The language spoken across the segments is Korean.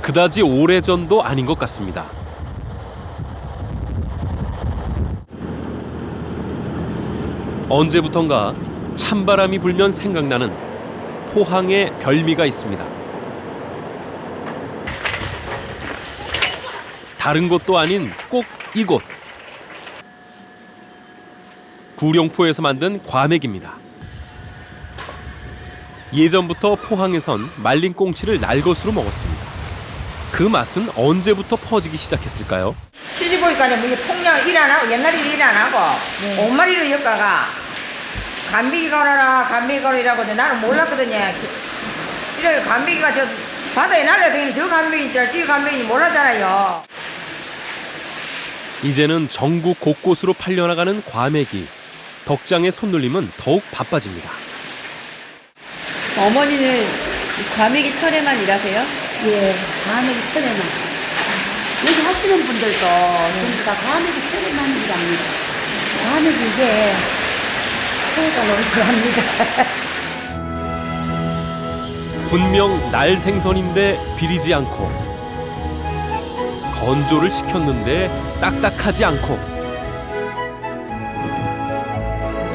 그다지 오래전도 아닌 것 같습니다. 언제부턴가 찬바람이 불면 생각나는 포항의 별미가 있습니다. 다른 곳도 아닌 꼭 이곳. 구룡포에서 만든 과메기입니다. 예전부터 포항에선 말린 꽁치를 날것으로 먹었습니다. 그 맛은 언제부터 퍼지기 시작했을까요? 시집 보니까 뭐 이게 통영 일 안 하고 옛날에 일 안 하고 5마리로 엮어가 간비기 걸어라 간비기 걸으라고 근데 나는 몰랐거든요. 이렇게 간비기가 저 바다에 날려다니는 저 간비기인 줄 알지 이 간비기인지 몰랐잖아요. 이제는 전국 곳곳으로 팔려나가는 과메기. 덕장의 손놀림은 더욱 바빠집니다. 어머니는 과메기 철에만 일하세요? 예, 과메기 철에만. 여기 하시는 분들도 전부 다 과메기 철에만 일합니다. 과메기 이게 소가 노릇합니다. 분명 날 생선인데 비리지 않고 건조를 시켰는데 딱딱하지 않고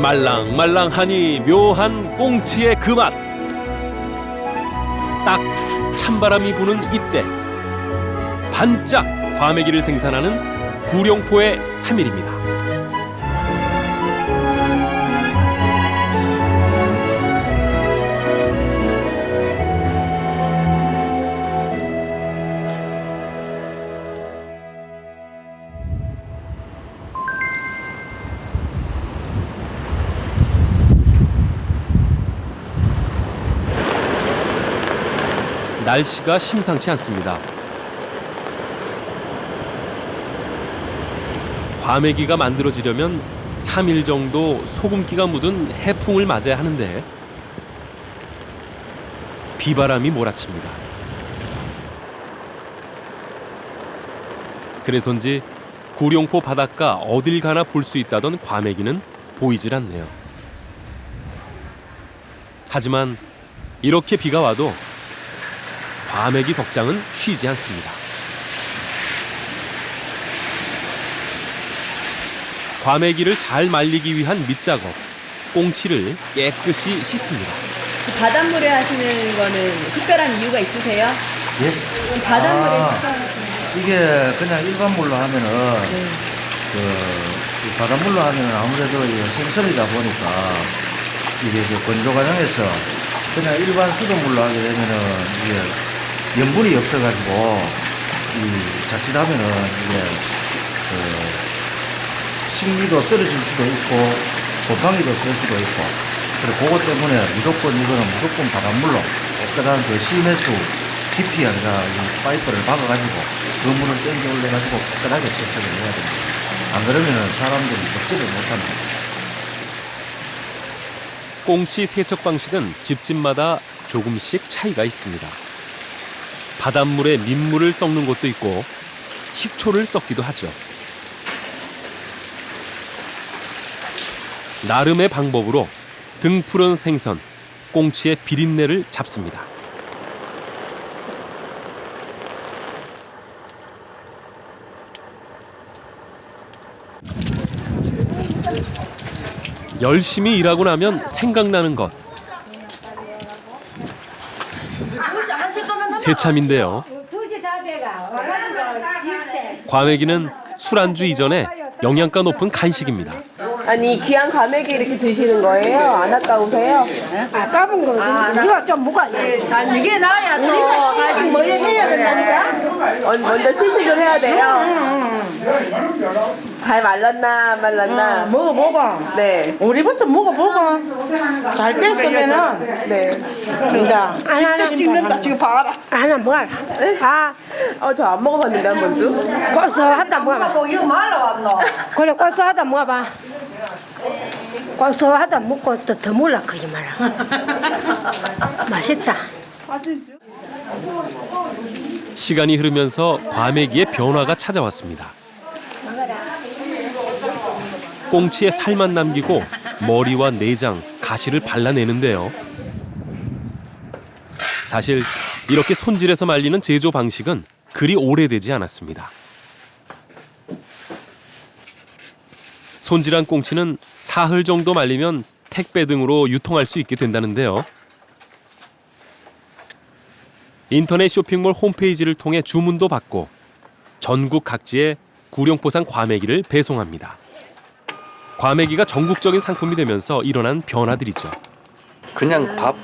말랑말랑하니 묘한 꽁치의 그 맛. 딱 찬바람이 부는 이때 반짝 과메기를 생산하는 구룡포의 3일입니다. 날씨가 심상치 않습니다. 과메기가 만들어지려면 3일 정도 소금기가 묻은 해풍을 맞아야 하는데 비바람이 몰아칩니다. 그래서인지 구룡포 바닷가 어딜 가나 볼 수 있다던 과메기는 보이질 않네요. 하지만 이렇게 비가 와도 과메기 덕장은 쉬지 않습니다. 과메기를 잘 말리기 위한 밑작업, 꽁치를 깨끗이 씻습니다. 그 바닷물에 하시는 거는 특별한 이유가 있으세요? 예? 바닷물에 이게 그냥 일반 물로 하면은 이 바닷물로 하면은 아무래도 이 생선이다 보니까 이게 저 건조 과정에서 그냥 일반 수돗물로 하게 되면은 이게 염분이 없어가지고 이 자칫하면은 이게 식미도 떨어질 수도 있고 곰팡이도 쓸 수도 있고 그래서 그것 때문에 무조건 바닷물로 깨끗한 그 시내수 깊이 아니라 이 파이프를 박아가지고 그 물을 땡겨 올려가지고 깨끗하게 세척을 해야 됩니다. 안 그러면은 사람들이 먹지를 못합니다. 꽁치 세척 방식은 집집마다 조금씩 차이가 있습니다. 바닷물에 민물을 섞는 곳도 있고 식초를 섞기도 하죠. 나름의 방법으로 등푸른 생선, 꽁치의 비린내를 잡습니다. 열심히 일하고 나면 생각나는 것. 새참인데요. 과메기는 술안주 이전에 영양가 높은 간식입니다. 아니 귀한 과메기 이렇게 드시는 거예요? 안 아까우세요? 아까운 거 우리가 좀 먹어야 돼. 이게 나야 또 뭐 해야 된다니까? 먼저 시식을 해야 돼요. 잘 말랐나 안 말랐나? 먹어보고 네. 우리부터 먹어보고 잘 됐으면은 네. 진짜 하나 찍는다 지금 봐라. 하나 뭐야? 아, 저 안 먹어봤는데 한 번도. 고소하다 뭐야? 이거 말로 왔노. 그래 고소하다 뭐야? 고소하다 먹고 또 더 몰라 그지 마라. 맛있다. 시간이 흐르면서 과메기의 변화가 찾아왔습니다. 꽁치에 살만 남기고 머리와 내장, 가시를 발라내는데요. 사실 이렇게 손질해서 말리는 제조 방식은 그리 오래되지 않았습니다. 손질한 꽁치는 사흘 정도 말리면 택배 등으로 유통할 수 있게 된다는데요. 인터넷 쇼핑몰 홈페이지를 통해 주문도 받고 전국 각지에 구룡포산 과메기를 배송합니다. 과메기가 전국적인 상품이 되면서 일어난 변화들이죠. 그냥 밥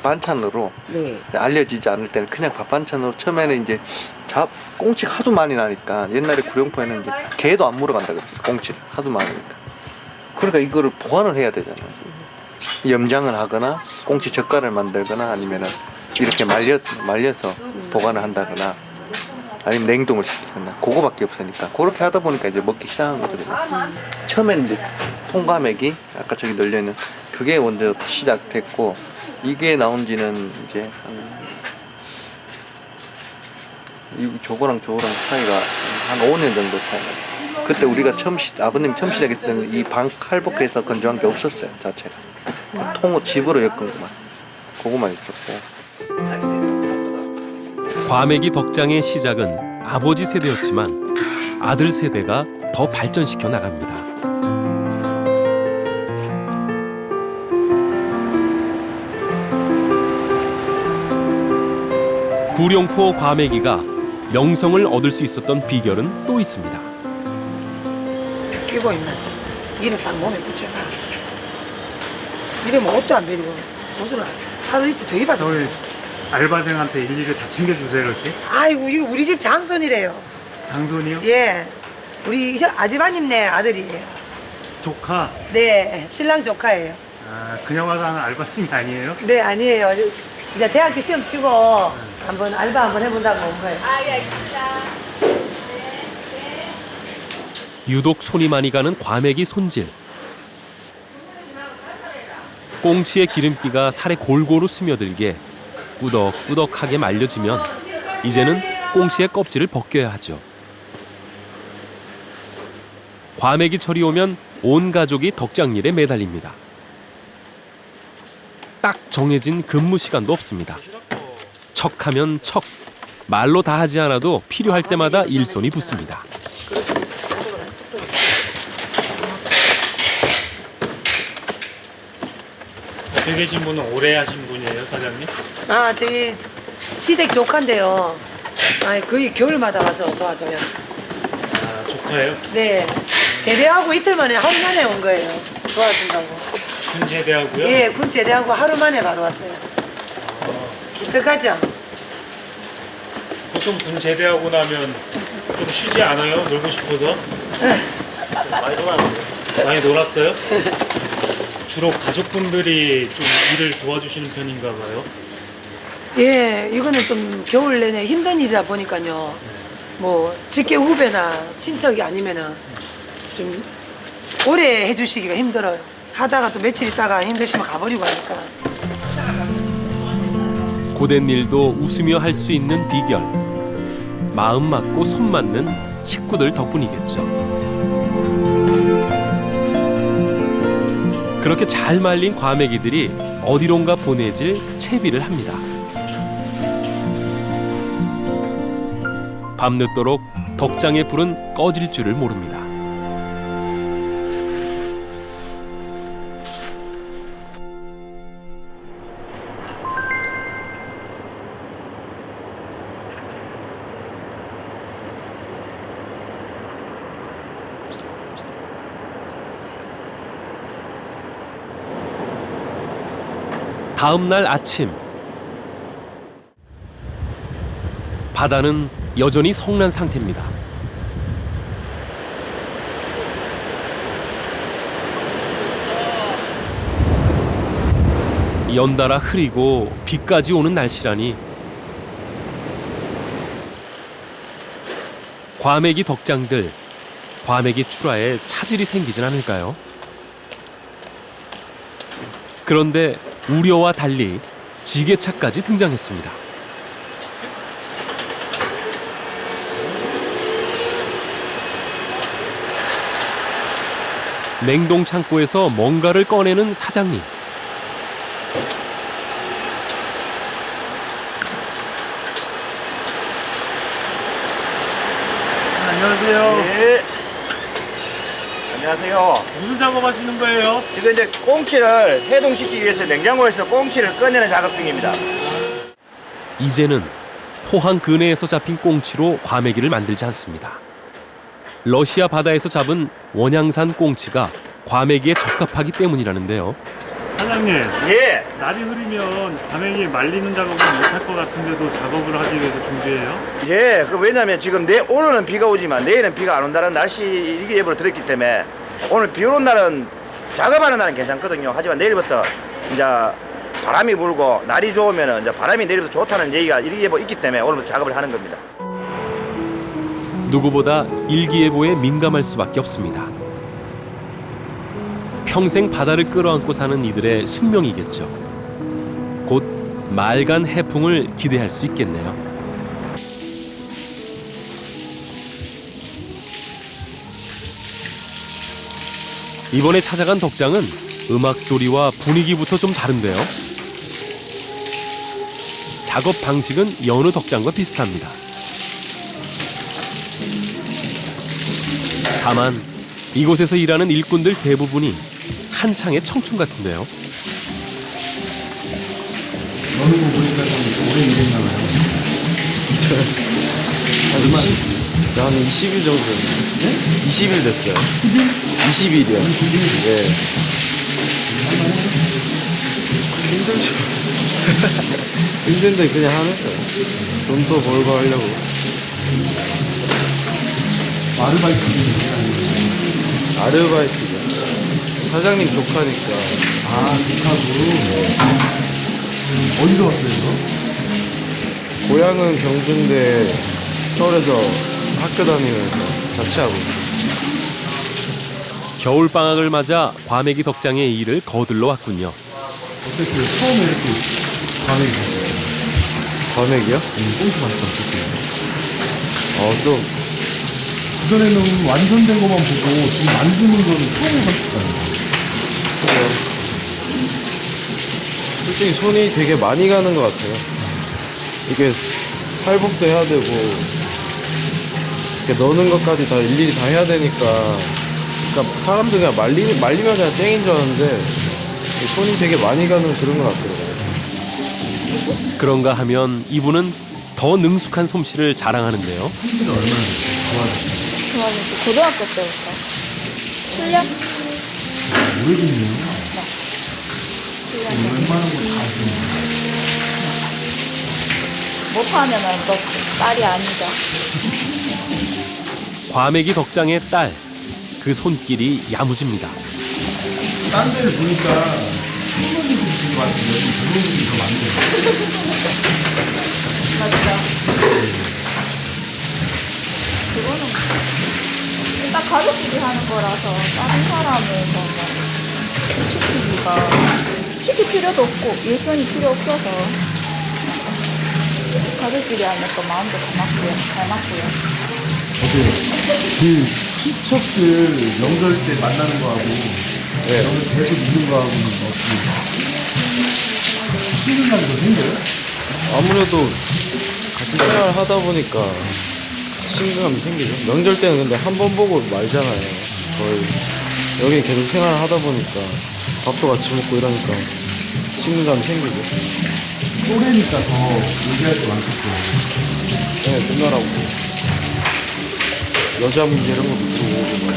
반찬으로 네. 알려지지 않을 때는 그냥 밥 반찬으로 처음에는 이제 꽁치가 하도 많이 나니까 옛날에 구룡포에는 이제 개도 안 물어간다 그랬어. 꽁치를 하도 많으니까. 그러니까 이거를 보관을 해야 되잖아요. 염장을 하거나 꽁치 젓갈을 만들거나 아니면은 이렇게 말려서 보관을 한다거나 아니면 냉동을 시키거나 그거밖에 없으니까 그렇게 하다 보니까 이제 먹기 시작한 거거든요. 처음에는 이제 통과메기 아까 저기 널려있는 그게 먼저 시작됐고 이게 나온 지는 이제 저거랑 차이가 한 5년 정도 차이가 나요. 그때 우리가 아버님 처음 시작했을 때는 이 반칼복해서 건조한 게 없었어요 자체가. 집으로 엮은 것만 그거만 있었고. 과메기 덕장의 시작은 아버지 세대였지만 아들 세대가 더 발전시켜 나갑니다. 구룡포 과메기가 명성을 얻을 수 있었던 비결은 또 있습니다. 끼고 있나? 이래 딱 몸에 붙여봐. 이러면 옷도 안 베리고 옷을 하루 이틀 더 입어도 저희 되죠. 알바생한테 일일이 다 챙겨주세요 이렇게? 아이고 이거 우리 집 장손이래요. 장손이요? 예, 우리 아지마님네 아들이에요. 조카? 네, 신랑 조카예요. 아, 그냥 와서 하는 알바생이 아니에요? 네, 아니에요. 이제 대학교 시험 치고 한번 알바 한번 해본다고 온 거예요. 유독 손이 많이 가는 과메기 손질. 꽁치의 기름기가 살에 골고루 스며들게 꾸덕꾸덕하게 말려지면 이제는 꽁치의 껍질을 벗겨야 하죠. 과메기철이 오면 온 가족이 덕장일에 매달립니다. 딱 정해진 근무 시간도 없습니다. 척하면 척, 말로 다 하지 않아도 필요할 때마다 일손이 붙습니다. 옆에 계신 분은 오래 하신 분이에요, 사장님? 아, 저기 시댁 조카인데요. 아, 거의 겨울마다 와서 도와줘요. 아, 조카예요? 네, 제대하고 이틀 만에 하루 만에 온 거예요. 도와준다고. 군 제대하고요? 예, 군 제대하고 하루 만에 바로 왔어요. 기특하죠? 보통 군 제대하고 나면 좀 쉬지 않아요? 놀고 싶어서? 많이 놀았어요? 주로 가족분들이 좀 일을 도와주시는 편인가 봐요? 예, 이거는 좀 겨울 내내 힘든 일이다 보니까요. 뭐 직계 후배나 친척이 아니면은 좀 오래 해주시기가 힘들어요. 하다가 또 며칠 있다가 힘드시면 가버리고 하니까. 고된 일도 웃으며 할 수 있는 비결. 마음 맞고 손 맞는 식구들 덕분이겠죠. 그렇게 잘 말린 과메기들이 어디론가 보내질 채비를 합니다. 밤늦도록 덕장의 불은 꺼질 줄을 모릅니다. 다음 날 아침, 바다는 여전히 성난 상태입니다. 연달아 흐리고 비까지 오는 날씨라니 과메기 덕장들, 과메기 출하에 차질이 생기진 않을까요? 그런데 우려와 달리 지게차까지 등장했습니다. 냉동 창고에서 뭔가를 꺼내는 사장님. 안녕하세요. 예. 안녕하세요. 무슨 작업하시는 거예요? 지금 이제 꽁치를 해동시키기 위해서 냉장고에서 꽁치를 꺼내는 작업 중입니다. 이제는 포항 근해에서 잡힌 꽁치로 과메기를 만들지 않습니다. 러시아 바다에서 잡은 원양산 꽁치가 과메기에 적합하기 때문이라는데요. 사장님, 예. 날이 흐리면 과메기 말리는 작업은 못할 것 같은데도 작업을 하기 위해서 준비해요? 예. 왜냐면 지금 오늘은 비가 오지만 내일은 비가 안 온다는 날씨 일기예보를 들었기 때문에 오늘 비 오는 날은 작업하는 날은 괜찮거든요. 하지만 내일부터 이제 바람이 불고 날이 좋으면 이제 바람이 내일부터 좋다는 얘기가 일기예보 있기 때문에 오늘부터 작업을 하는 겁니다. 누구보다 일기예보에 민감할 수밖에 없습니다. 평생 바다를 끌어안고 사는 이들의 숙명이겠죠. 곧 맑은 해풍을 기대할 수 있겠네요. 이번에 찾아간 덕장은 음악 소리와 분위기부터 좀 다른데요. 작업 방식은 여느 덕장과 비슷합니다. 다만 이곳에서 일하는 일꾼들 대부분이 한창의 청춘 같은데요. 어느 거 보니까 좀 오래 일했나 봐요. 한 20일 정도. 네? 20일 됐어요. 20일이요. 네. 힘들죠. 힘든데 그냥 하는 거예요. 돈도 벌고 하려고. 아르바이트죠. 사장님 조카니까. 아, 좋다고. 어디서 왔어요, 이거? 고향은 경주인데 서울에서 학교 다니면서 같이 하고 있어요. 겨울방학을 맞아 과메기 덕장의 일을 거들러 왔군요. 어땠어요? 처음에 이렇게 과메기 했어요. 과메기요? 꽁치 맛이 어땠어요? 좀 그전에는 완성된 것만 보고 지금 만드는 건 처음 해봤어요. 솔직히 손이 되게 많이 가는 것 같아요. 이게 팔복도 해야 되고 이렇게 넣는 것까지 다 일일이 다 해야 되니까 그러니까 사람들이 그냥 말리면 그냥 땡인 줄 알았는데 손이 되게 많이 가는 그런 것 같더라고요. 그런가 하면 이분은 더 능숙한 솜씨를 자랑하는데요. 좋아졌어. 고등학교 때부터. 7년? 오래됐네요. 7년. 웬만한 거 다 하시네요. 못하면은 또 딸이 아니죠. 과메기 덕장의 딸, 그 손길이 야무집니다. 딴 데를 보니까 할머니들 있는 것 같은데 젊은이들이 더 많네요. 맞죠? 그거는 일단 가족끼리 하는 거라서 다른 사람에서 시킬 필요도 없고 일손이 필요 없어서 가족끼리 하면 또 마음도 잘 맞고요. 어때요? 그 친척들 명절 때 만나는 거하고 여기 계속 있는 거하고는 어떻게 친근감이 더 생겨요? 아무래도 같이 생활을 하다 보니까 친근감이 생기죠. 명절 때는 근데 한 번 보고 말잖아요. 거의 여기 계속 생활을 하다 보니까 밥도 같이 먹고 이러니까 친근감이 생기죠. 또래니까 더 얘기할 게 많겠어요. 네, 누나라고 여자 문제 이런 것도 들어오고.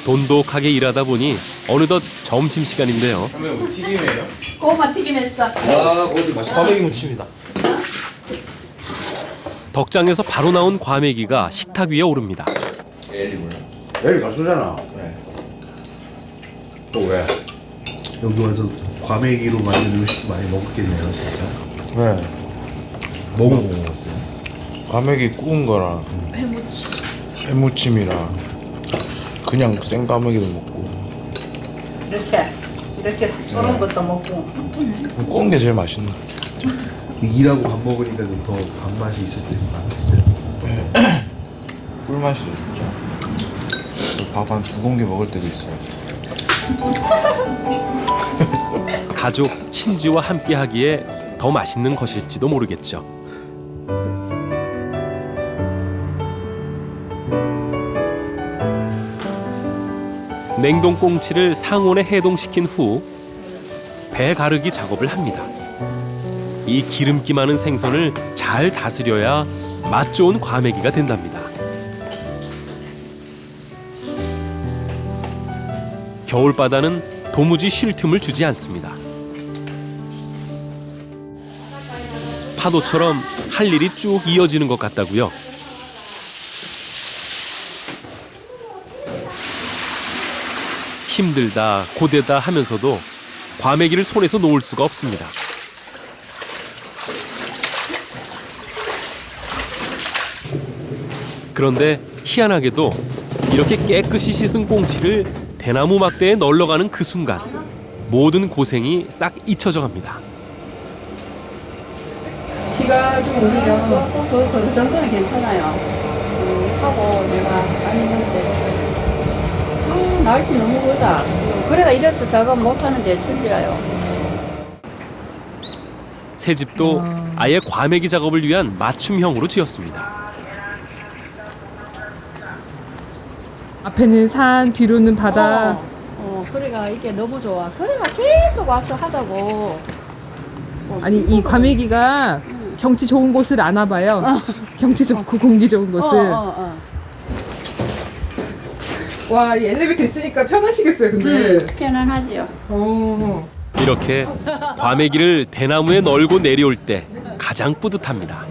돈독하게 일하다 보니 어느덧 점심시간인데요. 튀김이에요? 고구마 튀김했어. 어디 맛있어? 과메기 무침이다. 덕장에서 바로 나온 과메기가 식탁 위에 오릅니다. 내일 가수잖아. 또 왜? 여기 와서 과메기로 만든 음식 많이 먹었겠네요, 진짜. 네. 뭐 먹었어요? 과메기 구운 거랑 해무침이랑 그냥 생과메기도 먹고 이렇게 썰은 것도 먹고. 구운 게 제일 맛있는 것 같아요. 일하고 밥 먹으니까 좀 더 밥맛이 있을 때 많겠어요. 꿀맛이죠 진짜. 밥 한 2공기 먹을 때도 있어요. 가족, 친지와 함께하기에 더 맛있는 것일지도 모르겠죠. 냉동 꽁치를 상온에 해동시킨 후 배 가르기 작업을 합니다. 이 기름기 많은 생선을 잘 다스려야 맛 좋은 과메기가 된답니다. 겨울바다는 도무지 쉴 틈을 주지 않습니다. 파도처럼 할 일이 쭉 이어지는 것 같다고요. 힘들다 고되다 하면서도 과메기를 손에서 놓을 수가 없습니다. 그런데 희한하게도 이렇게 깨끗이 씻은 꽁치를 대나무 막대에 널러가는 그 순간 모든 고생이 싹 잊혀져 갑니다. 비가 좀 오네요. 조금 그 정도는 괜찮아요. 하고 내가 다니는데 날씨 너무 그러다. 그래가 이래서 작업 못하는데 천지라요. 새 집도 아예 과메기 작업을 위한 맞춤형으로 지었습니다. 앞에는 산, 뒤로는 바다. 그래가 이게 너무 좋아. 그래가 계속 와서 하자고. 아니 이 과메기가 경치 좋은 곳을 아나 봐요. 경치 좋고 공기 좋은 곳을. 와, 이 엘리베이터 있으니까 편하시겠어요, 근데. 편안하지요. 이렇게 과메기를 대나무에 널고 내려올 때 가장 뿌듯합니다.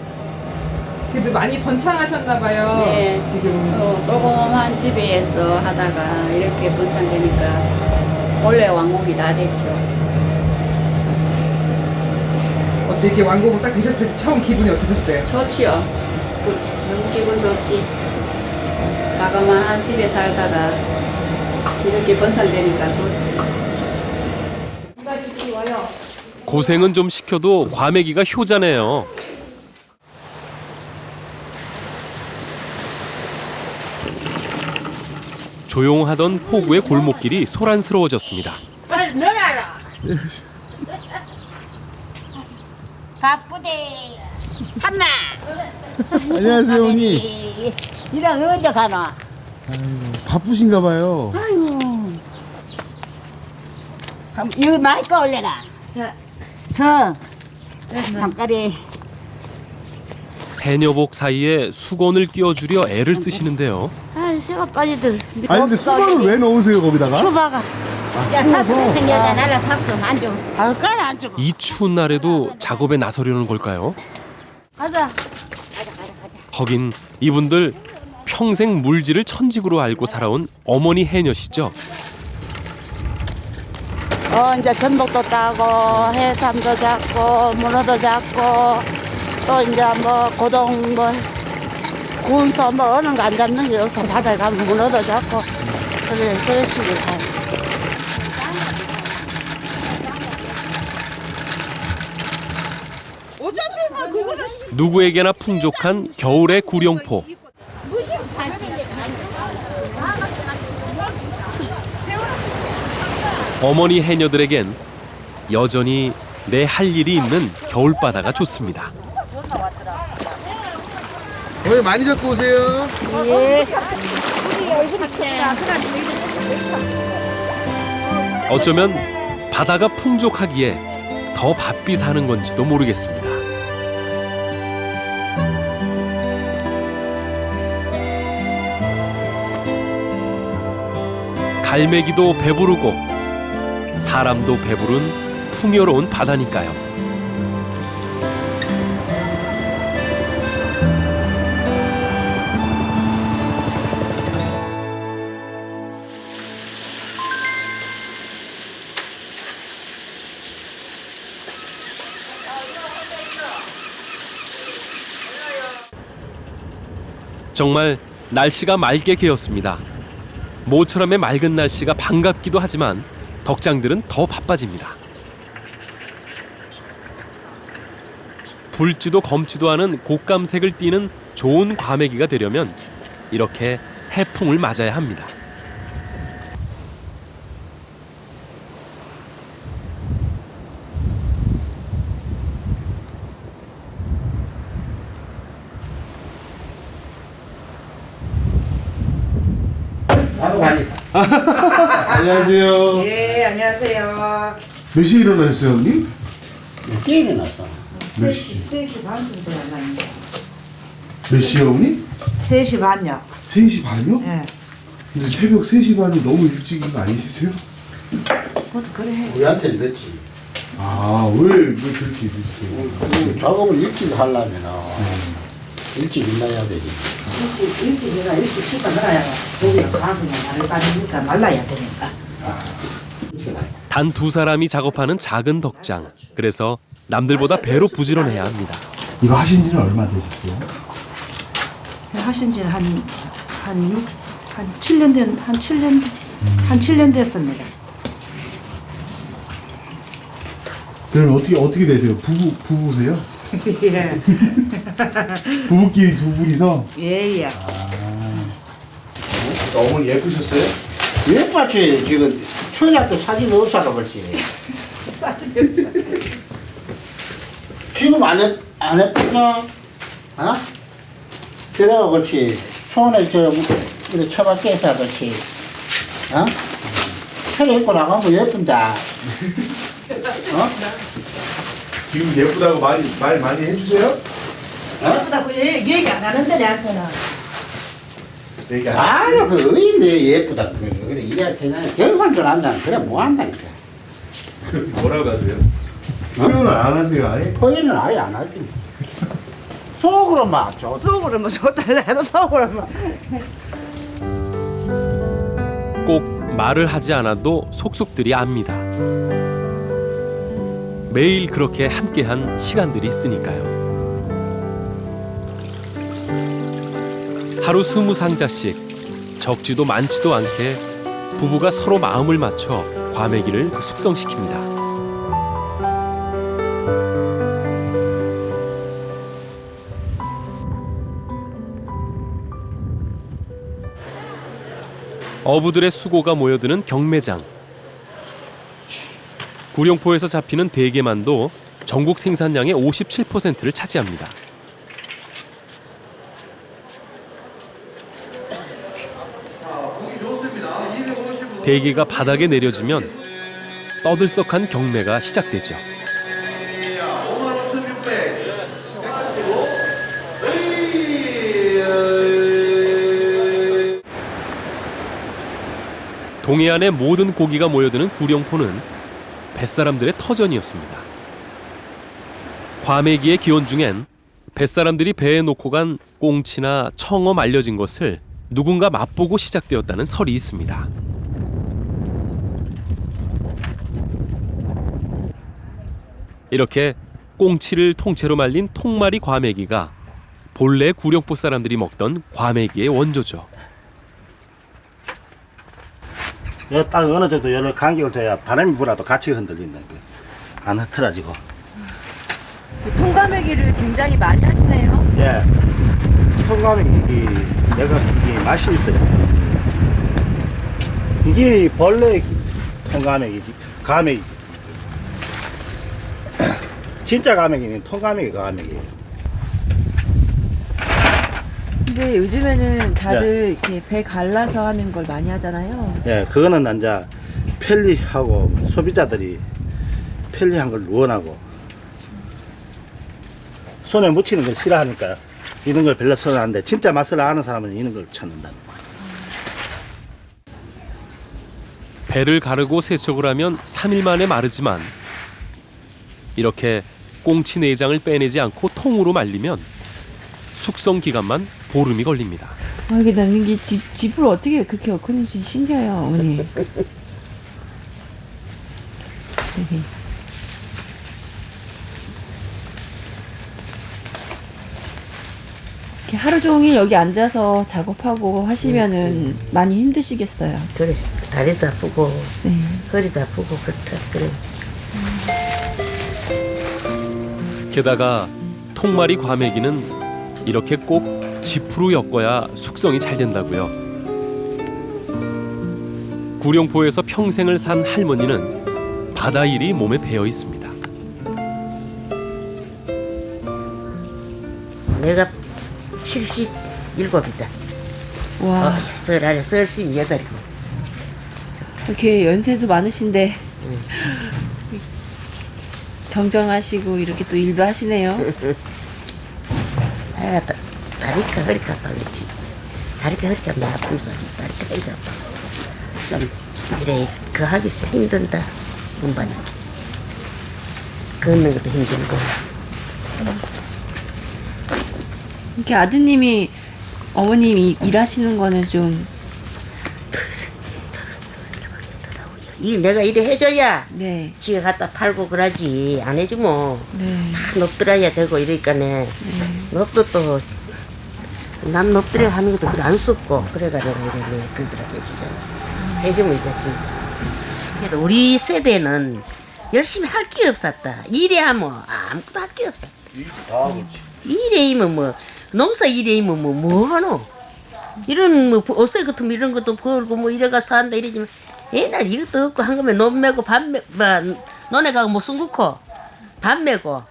그래도 많이 번창하셨나 봐요. 네. 지금. 조그만 집에서 하다가 이렇게 번창되니까 원래 완공이 다 됐죠. 어때, 이렇게 완공을 딱 되셨을 때 처음 기분이 어떠셨어요? 좋지요. 너무 기분 좋지. 자그마한 집에 살다가 이렇게 번창되니까 좋지. 고생은 좀 시켜도 과메기가 효자네요. 조용하던 포구의 골목길이 소란스러워졌습니다. 빨리 넣어라. 바쁘대. 한마. 안녕하세요, 언니. 이랑 언제 가나? 바쁘신가 봐요. 아이고. 이거 많이 꺼올래라. 잠깐이. 해녀복 사이에 수건을 끼워주려 애를 쓰시는데요. 아, 새가 빠지들. 아니 근데 수건을 왜 넣으세요 거기다가? 추봐가. 야, 사수 생겨가 나라 사수 안 줘. 알까나 안 줘. 이 추운 날에도 작업에 나서려는 걸까요? 가자. 하긴 이분들 평생 물질을 천직으로 알고 살아온 어머니 해녀시죠. 이제 전복도 따고 해삼도 잡고 문어도 잡고 또 이제 뭐 고동 뭐 군소 뭐 어느 거 안 잡는 게 없어. 바다에 가면 문어도 잡고 그런 식으로 가요. 누구에게나 풍족한 겨울의 구룡포. 어머니 해녀들에겐 여전히 내 할 일이 있는 겨울바다가 좋습니다. 어머니 많이 잡고 오세요. 어쩌면 바다가 풍족하기에 더 바삐 사는 건지도 모르겠습니다. 갈매기도 배부르고 사람도 배부른 풍요로운 바다니까요. 정말 날씨가 맑게 개었습니다. 모처럼의 맑은 날씨가 반갑기도 하지만 덕장들은 더 바빠집니다. 붉지도 검지도 않은 곶감색을 띠는 좋은 과메기가 되려면 이렇게 해풍을 맞아야 합니다. 나도 가니까. 안녕하세요. 예, 안녕하세요. 몇 시에 일어나셨어요, 형님? 몇개 일어났어? 몇 시? 3시 반쯤 되었나요? 몇 시에 형님? 3시 반요. 3시 반이요? 예. 근데 새벽 3시 반이 너무 일찍인 거 아니세요? 그래 해. 우리한테는 늦지. 아, 왜 그렇게 늦으세요? 작업을 일찍 하려면 일찍 일어나야 되지. 일찍 내가 일찍 씻어 넣어야 고기가 가면 말을 빠지니까 말라야 되니까. 단 두 사람이 작업하는 작은 덕장. 그래서 남들보다 배로 부지런해야 합니다. 이거 하신 지는 얼마 되셨어요? 하신 지는 한 7년 됐습니다. 그럼 어떻게 되세요? 부부세요? 예. 부부끼리 두 분이서? 예, 예. 어머니 예쁘셨어요? 예뻤지. 지금 초등학교 사진 없어가 벌지. 지금 안 예쁘냐? 어? 그래가 그렇지. 손에 우리 처박혀 있어 그렇지. 어? 차려 입고 나가면 예쁜다. 어? 지금 예쁘다고 말 많이 해주세요? 예쁘다고 얘기 안 하는데 내한테는. 얘기 안 아유, 그 의인데 예쁘다. 그래, 이게 그냥 경상도 남자는 그래 뭐 한다니까. 뭐라고 하세요? 표현을 안 하세요, 아예? 포기는 아예 안 하지. 속으로 막 좋다. 속으로 뭐 좋다 해도 속으로 뭐. 꼭 말을 하지 않아도 속속들이 압니다. 매일 그렇게 함께한 시간들이 있으니까요. 하루 20상자씩 적지도 많지도 않게 부부가 서로 마음을 맞춰 과메기를 숙성시킵니다. 어부들의 수고가 모여드는 경매장. 구룡포에서 잡히는 대게만도 전국 생산량의 57%를 차지합니다. 대게가 바닥에 내려지면 떠들썩한 경매가 시작되죠. 동해안의 모든 고기가 모여드는 구룡포는 뱃사람들의 터전이었습니다. 과메기의 기원 중엔 뱃사람들이 배에 놓고 간 꽁치나 청어 말려진 것을 누군가 맛보고 시작되었다는 설이 있습니다. 이렇게 꽁치를 통째로 말린 통마리 과메기가 본래 구룡포 사람들이 먹던 과메기의 원조죠. 딱 어느 정도 열을 간격을 둬야 바람이 불어도 같이 흔들린다. 안 흐트러지고. 통과메기를 굉장히 많이 하시네요. 예. 통과메기 내가 이게 맛이 있어요. 이게 본래 통과메기지. 가메기. 진짜 가메기는 통과메기 가메기예요. 근데 요즘에는 다들 이렇게 배 갈라서 하는 걸 많이 하잖아요. 예, 그거는 이제 편리하고 소비자들이 편리한 걸 원하고 손에 묻히는 걸 싫어하니까 이런 걸 별로 선호하는데 진짜 맛을 아는 사람은 이런 걸 찾는다. 배를 가르고 세척을 하면 3일 만에 마르지만 이렇게 꽁치 내장을 빼내지 않고 통으로 말리면 숙성 기간만 보름이 걸립니다. 이게 나는 게 집을 어떻게 그렇게 엮는지 신기해요, 어머니. 이렇게 하루 종일 여기 앉아서 작업하고 하시면은 많이 힘드시겠어요. 그래, 다리도 아프고 네. 허리도 아프고 그렇다. 그래. 게다가 통마리 과메기는 이렇게 꼭 지프로 엮어야 숙성이 잘 된다고요. 구룡포에서 평생을 산 할머니는 바다 일이 몸에 배어 있습니다. 내가 77이다. 와. 썰 안에 38이고. 이렇게 연세도 많으신데 정정하시고 이렇게 또 일도 하시네요. 아, 다리가 허리가 아파 그렇지. 다리가 허리가 나 아프면서 다리가 허리가 아파. 좀 이래 그 하기 힘든다. 운반이. 걷는 것도 힘들고. 이렇게 아드님이 어머님이 일하시는 거는 좀 일 내가 이래 해줘야 네. 지가 갖다 팔고 그러지. 안 해주면 네. 다 넙들어야 되고 이러니까네. 넙도 또 남 넙들여 하는 것도 그래 안 썩고 그래가 내가 이래 그들아 해주잖아. 해주면 되지. 그래도 우리 세대는 열심히 할 게 없었다. 일해하면 아무것도 할 게 없었다. 일해이면 뭐 농사 일해이면 뭐 하노? 이런 뭐 옷에 같으면 이런 것도 벌고 뭐 이래가서 한다 이러지만 옛날 이것도 없고 한 거면 논 메고 밥 메, 뭐 논에 가고 목숨 굽고 밥 메고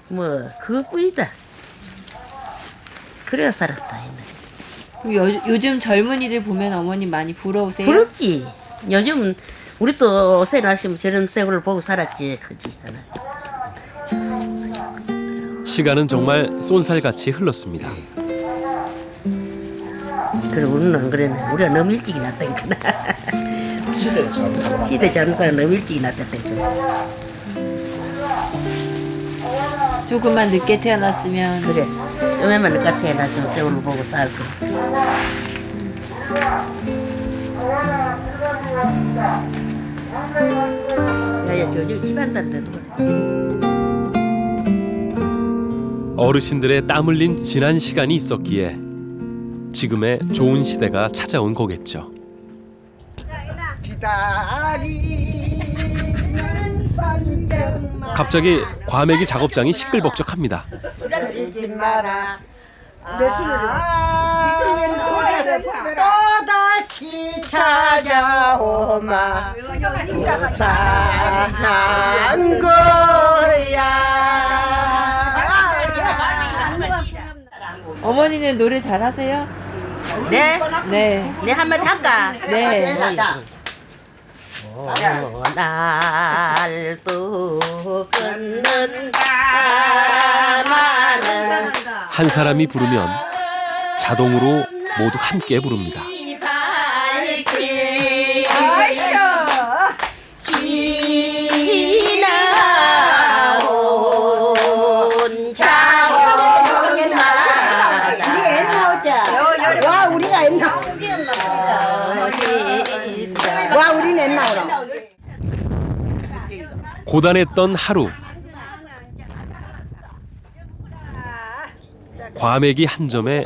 뭐 그것뿐이다. 그래야 살았다 옛날에. 요즘 젊은이들 보면 어머님 많이 부러우세요? 부럽지. 요즘은 우리 또 옷에 나시면 저런 세월을 보고 살았지. 그지 하나. 시간은 정말 쏜살같이 흘렀습니다. 그래 우리는 안 그랬네. 우리가 너무 일찍이 났다니까. 시대 잠수가 너무 일찍이 났다니까. 조금만 늦게 태어났으면 그래. 좀만 늦게 태어났으면 세월을 보고 살 거. 야야 저저 집안단데도. 어르신들의 땀 흘린 지난 시간이 있었기에 지금의 좋은 시대가 찾아온 거겠죠. 갑자기 과메기 작업장이 시끌벅적합니다. 기다리지 마라. 또다시 찾아오마 유산한 거야. 어머니는 노래 잘하세요? 네? 네. 네 한번 할까? 네. 날도 끊는다 마는 한 사람이 부르면 자동으로 모두 함께 부릅니다. 지나온 자원마다 와 우리가 옛날. 와 우리는 옛날으로. 고단했던 하루. 과메기 한 점에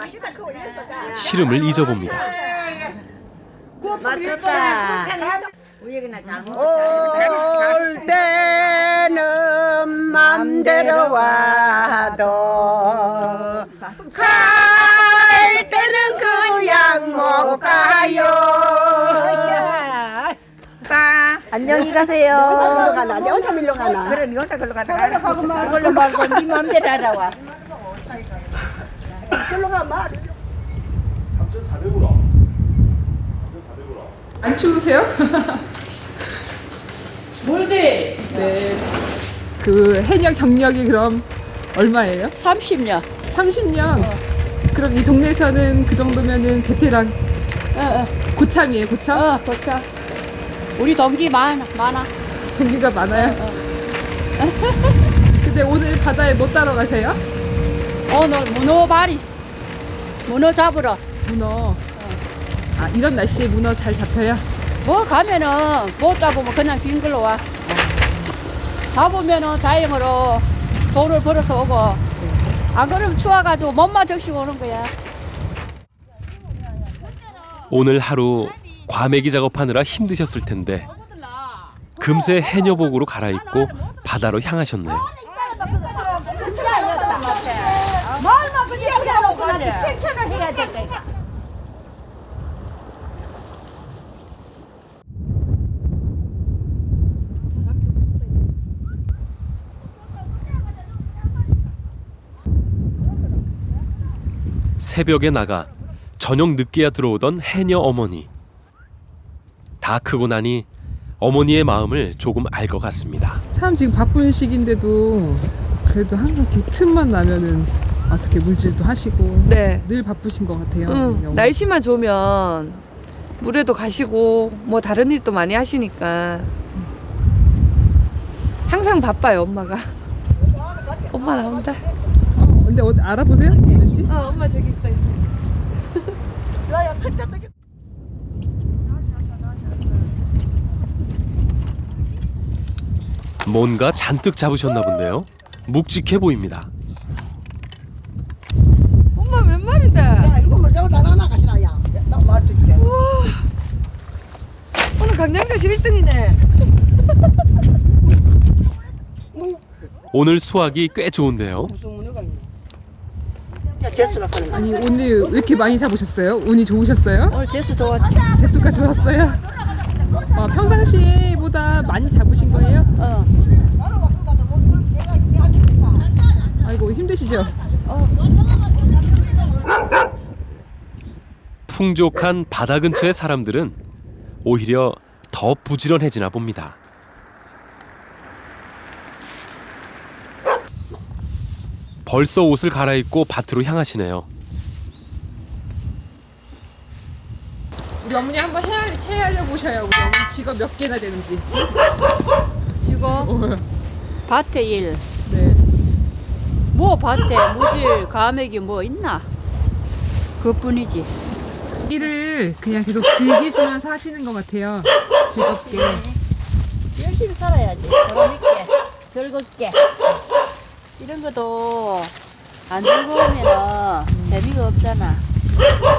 시름을 잊어봅니다. 맞췄다. 올 때는 맘대로 와도 갈 때는 그냥 못 가요. 안녕히 가세요. 가나? 내 혼자 밀러 가나? 그래, 네 혼자 글로 가나? 그걸로 말고 네 맘대로 알아와. 글로 가, 마. 안 추우세요? 물지? 네. 그 해녀 경력이 그럼 얼마예요? 30년. 30년? 그럼 이 동네에서는 그 정도면은 베테랑 고참이에요, 고참? 고참. 우리 동기 많아. 동기가 많아요? 근데 오늘 바다에 못 따러 가세요? 오늘 문어발이. 문어 잡으러. 문어. 아, 이런 날씨에 문어 잘 잡혀요? 뭐 가면은 못 잡으면 그냥 빈 걸로 와. 잡으면은 다행으로 돈을 벌어서 오고. 안 그러면 추워가지고 몸만 적시고 오는 거야. 오늘 하루 과메기 작업하느라 힘드셨을 텐데 금세 해녀복으로 갈아입고 바다로 향하셨네요. 말만 그냥 해놓고 실천을 해야 될 거야. 새벽에 나가 저녁 늦게야 들어오던 해녀 어머니. 다 크고 나니 어머니의 마음을 조금 알 것 같습니다. 참 지금 바쁜 시기인데도 그래도 항상 이렇게 틈만 나면은 와서 이렇게 물질도 하시고 네. 늘 바쁘신 것 같아요. 응. 날씨만 좋으면 물에도 가시고 뭐 다른 일도 많이 하시니까 항상 바빠요 엄마가. 엄마 나온다. 근데 어디 알아보세요? 어딘지? 엄마 저기 있어요. 뭔가 잔뜩 잡으셨나 본데요. 묵직해 보입니다. 엄마 몇 마리인데? 야, 7마리 잡아도 안 하나 가시나, 야. 나 말도 이제. 우와. 오늘 강량자씨 1등이네. 오늘 수확이 꽤 좋은데요. 아니 오늘 왜 이렇게 많이 잡으셨어요? 운이 좋으셨어요? 오늘 재수 좋았지. 재수가 좋았어요? 평상시보다 많이 잡으신 거예요? 아이고 힘드시죠? 풍족한 바다 근처의 사람들은 오히려 더 부지런해지나 봅니다. 벌써 옷을 갈아입고 밭으로 향하시네요. 우리 어머니 한번 헤아려 보셔요. 우리 어머니 직업 몇 개나 되는지. 직업 밭에 일. 네. 뭐 밭에 무질 감액이 뭐 있나? 그뿐이지. 일을 그냥 계속 즐기시면서 하시는 것 같아요. 즐겁게. 열심히 살아야지. 보람있게, 즐겁게. 이런 것도 안 즐거우면 재미가 없잖아.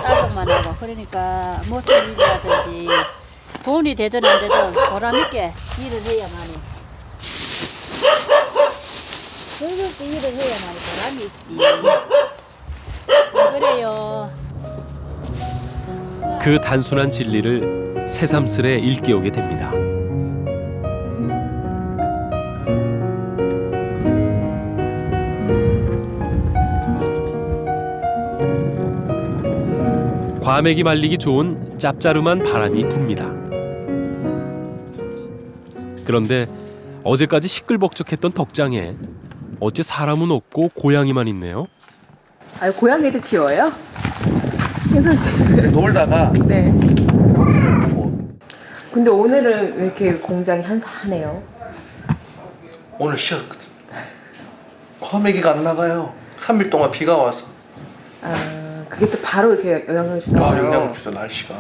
따뜻만 하고. 그러니까 무슨 일이라든지 돈이 되든 안 되든 보람있게 일을 해야만이. 즐겁게 일을 해야만이 보람이 있지. 안 그래요. 그 단순한 진리를 새삼스레 일깨우게 됩니다. 과메기 말리기 좋은 짭짜름한 바람이 붑니다. 그런데 어제까지 시끌벅적했던 덕장에 어째 사람은 없고 고양이만 있네요. 아, 고양이도 키워요? 놀다가 네. 근데 오늘은 왜 이렇게 공장이 한산하네요? 오늘 쉬었거든. 과메기가 안 나가요. 3일 동안 비가 와서. 그게 또 바로 이렇게 영향을 주나요? 영향을 주죠, 날씨가.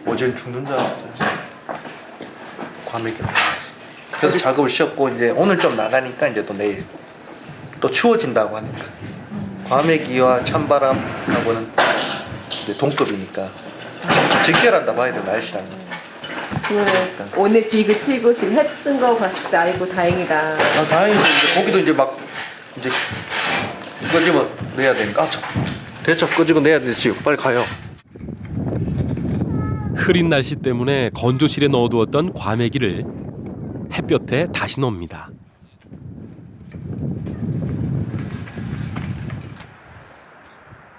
어제는 죽는 줄 알았어요. 과메기가 나왔어. 그래서 작업을 쉬었고 이제 오늘 좀 나가니까 이제 또 내일 또 추워진다고 하니까. 과메기와 찬바람하고는 이제 동급이니까 직결한다 봐야 돼, 날씨랑. 오늘 비 그치고 지금 해 뜬 거 봤을 때 아이고 다행이다. 다행이지. 이제 고기도 이제 막 이제 끄집어 내야 되니까. 대첩 끄집어 내야 되지. 빨리 가요. 흐린 날씨 때문에 건조실에 넣어두었던 과메기를 햇볕에 다시 넣습니다.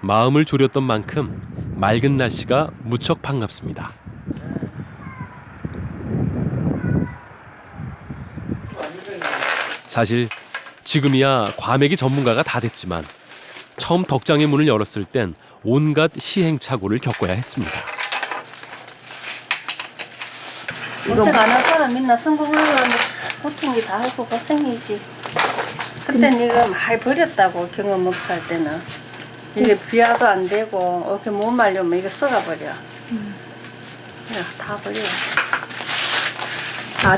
마음을 졸였던 만큼 맑은 날씨가 무척 반갑습니다. 사실 지금이야 과메기 전문가가 다 됐지만 처음 덕장의 문을 열었을 땐 온갖 시행착오를 겪어야 했습니다. 고생 안 한 사람 있나? 성공을 하면 고통이 다 하고 고생이지. 그때 네가 많이 버렸다고 경험 없을 할 때는. 이게 비화도 안 되고 이렇게 못 말려면 이거 썩어버려. 그냥 다 버려.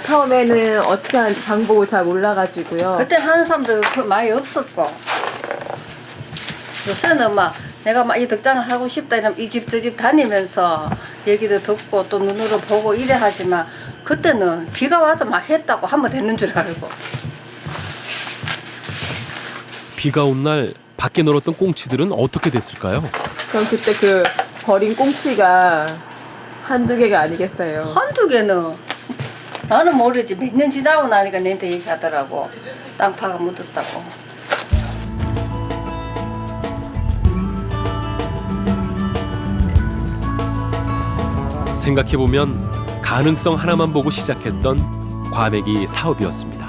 처음에는 어떻게 하는지 방법을 잘 몰라가지고요. 그때 하는 사람들 많이 없었고. 요새는 막 내가 막 이 덕장을 하고 싶다 이러면 이 집 저 집 다니면서 얘기도 듣고 또 눈으로 보고 이래 하지만 그때는 비가 와도 막 했다고 하면 되는 줄 알고. 비가 온 날 밖에 널었던 꽁치들은 어떻게 됐을까요? 그럼 그때 그 버린 꽁치가 한두 개가 아니겠어요? 한두 개는 나는 모르지. 몇 년 지나고 나니까 내한테 얘기하더라고. 땅파가 묻었다고. 생각해보면 가능성 하나만 보고 시작했던 과메기 사업이었습니다.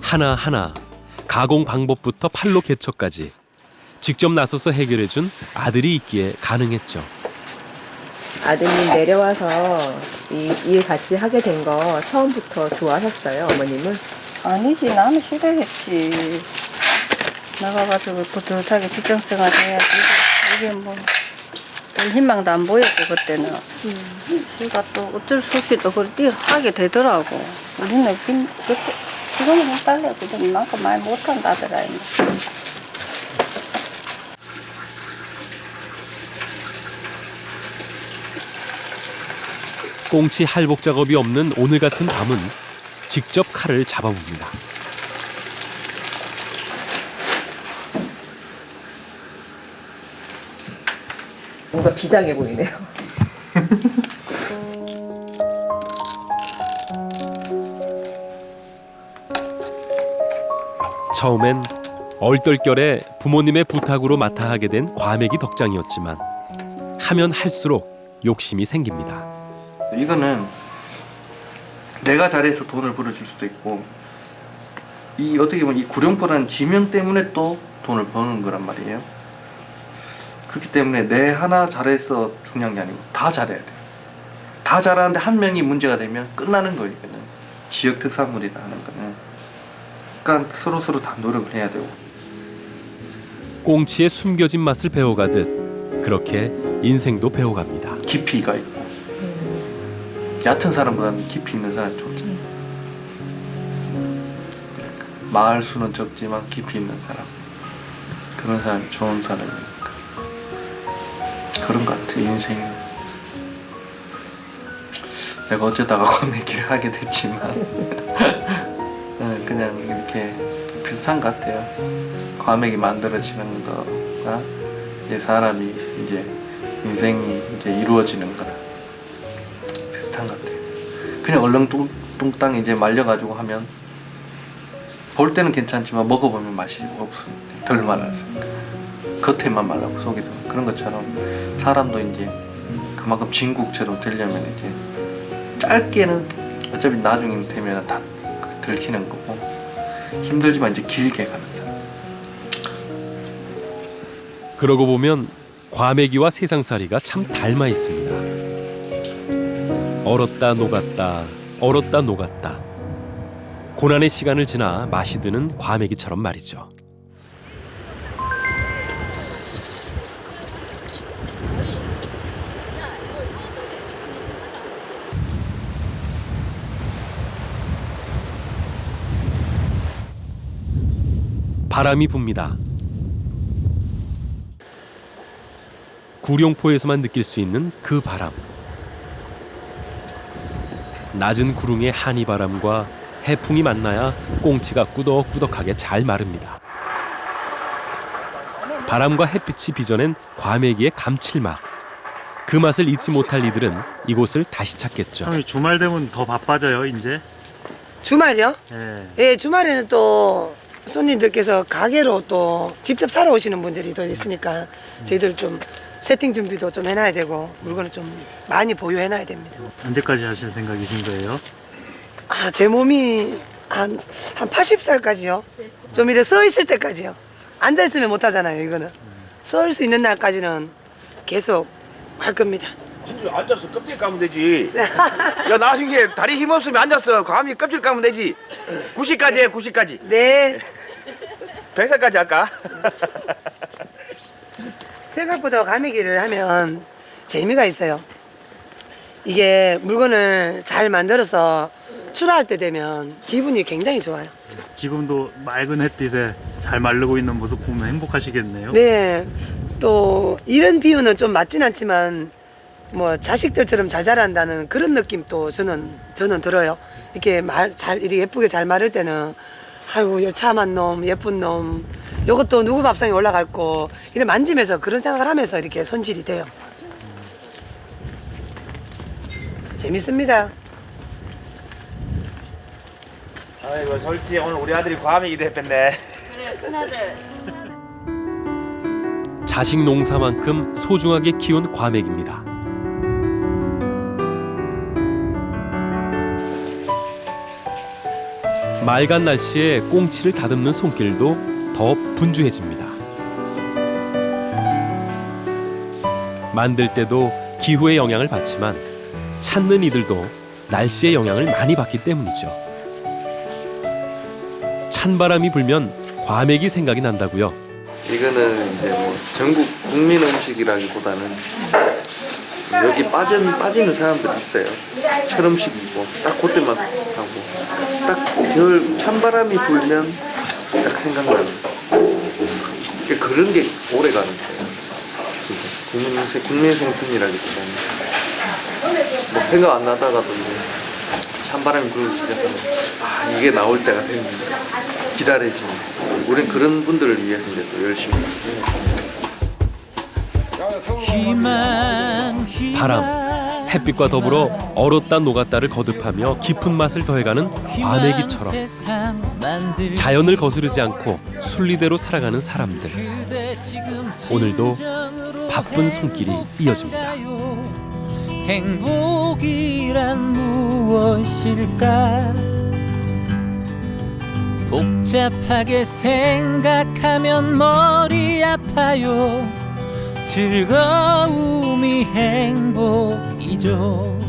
하나하나 가공 방법부터 판로 개척까지 직접 나서서 해결해준 아들이 있기에 가능했죠. 아드님 내려와서 이 일 같이 하게 된 거 처음부터 좋아하셨어요, 어머님은? 아니지, 나는 싫어했지. 나가가지고 뿌듯하게 직장생활 해야지. 이게 뭐 별 희망도 안 보였고 그때는. 제가 또 어쩔 수 없이 또 그걸 하게 되더라고. 우리는 지금은 못 달래. 그냥 이만큼 많이 못한다더라. 꽁치 할복 작업이 없는 오늘 같은 밤은 직접 칼을 잡아봅니다. 뭔가 비장해 보이네요. 처음엔 얼떨결에 부모님의 부탁으로 맡아 하게 된 과메기 덕장이었지만 하면 할수록 욕심이 생깁니다. 이거는 내가 잘해서 돈을 벌어줄 수도 있고 이 어떻게 보면 이 구룡포라는 지명 때문에 또 돈을 버는 거란 말이에요. 그렇기 때문에 내 하나 잘해서 중요한 게 아니고 다 잘해야 돼요. 다 잘하는데 한 명이 문제가 되면 끝나는 거예요. 이거는 지역 특산물이라 하는 거는. 그러니까 서로 다 노력을 해야 되고. 꽁치의 숨겨진 맛을 배워가듯 그렇게 인생도 배워갑니다. 깊이가 있고 얕은 사람보다는 깊이 있는 사람이 좋죠. 말 수는 적지만 깊이 있는 사람, 그런 사람이 좋은 사람이니까. 그런 것 같아. 인생이 내가 어쩌다가 과메기를 하게 됐지만 그냥 이렇게 비슷한 것 같아요. 과메기 만들어지는 거가 이제 사람이 이제 인생이 이제 이루어지는 거라 비슷한 것 같아요. 그냥 얼렁뚱땅 이제 말려가지고 하면 볼 때는 괜찮지만 먹어보면 맛이 없습니다. 덜 말랐으니까. 겉에만 말라고 속이 더. 그런 것처럼 사람도 이제 그만큼 진국처럼 되려면 이제 짧게는 어차피 나중에 되면 다 들키는 거고 힘들지만 이제 길게 가는 사람. 그러고 보면 과메기와 세상살이가 참 닮아 있습니다. 얼었다 녹았다, 얼었다 녹았다. 고난의 시간을 지나 맛이 드는 과메기처럼 말이죠. 바람이 붑니다. 구룡포에서만 느낄 수 있는 그 바람. 낮은 구릉의 한이바람과 해풍이 만나야 꽁치가 꾸덕꾸덕하게 잘 마릅니다. 바람과 햇빛이 빚어낸 과메기의 감칠맛. 그 맛을 잊지 못할 이들은 이곳을 다시 찾겠죠. 형이 주말 되면 더 바빠져요, 이제? 주말이요? 예. 예, 주말에는 또 손님들께서 가게로 또 직접 사러 오시는 분들이 더 있으니까 저희들 좀 세팅 준비도 좀 해놔야 되고 물건을 좀 많이 보유해놔야 됩니다. 언제까지 하실 생각이신 거예요? 아, 제 몸이 한 80살까지요. 좀 이래 서 있을 때까지요. 앉아 있으면 못 하잖아요, 이거는. 서 수 있는 날까지는 계속 할 겁니다. 앉아서 껍질 까면 되지. 야, 나중에 다리 힘 없으면 앉아서 감히 껍질 까면 되지. 90까지 해, 90까지. 네. 100살까지 할까? 생각보다 과메기를 하면 재미가 있어요. 이게 물건을 잘 만들어서 출하할 때 되면 기분이 굉장히 좋아요. 지금도 맑은 햇빛에 잘 마르고 있는 모습 보면 행복하시겠네요. 네. 또 이런 비유는 좀 맞진 않지만 뭐 자식들처럼 잘 자란다는 그런 느낌도 저는 들어요. 이렇게 이렇게 예쁘게 잘 마를 때는 아이고 요 참한 놈, 예쁜 놈, 요것도 누구 밥상에 올라갈 거 이렇게 만지면서 그런 생각을 하면서 이렇게 손질이 돼요. 재밌습니다. 아이고, 솔직히 오늘 우리 아들이 과메기도 했겠네. 그래, 큰아들. 자식 농사만큼 소중하게 키운 과메기입니다. 맑은 날씨에 꽁치를 다듬는 손길도 더 분주해집니다. 만들 때도 기후의 영향을 받지만 찾는 이들도 날씨의 영향을 많이 받기 때문이죠. 찬바람이 불면 과메기 생각이 난다고요. 이거는 이제 뭐 전국 국민 음식이라기보다는 여기 빠지는 사람들이 있어요. 철음식이고 딱 그때만 하고 딱 겨울 찬바람이 불면 딱 생각나는 그런 게 오래 가는 거예요. 국민 생선이라기보다는 뭐 생각 안 나다가도 찬바람이 불기 시작하면 이게 나올 때가 생깁니다. 기다려지는. 우린 그런 분들을 위해서 이제 또 열심히 바람, 햇빛과 더불어 얼었다 녹았다를 거듭하며 깊은 맛을 더해가는 과메기처럼 자연을 거스르지 않고 순리대로 살아가는 사람들. 오늘도 바쁜 손길이 이어집니다. 행복이란 무엇일까? 복잡하게 생각하면 머리 아파요. 즐거움이 행복이죠.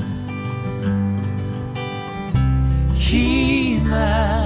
희망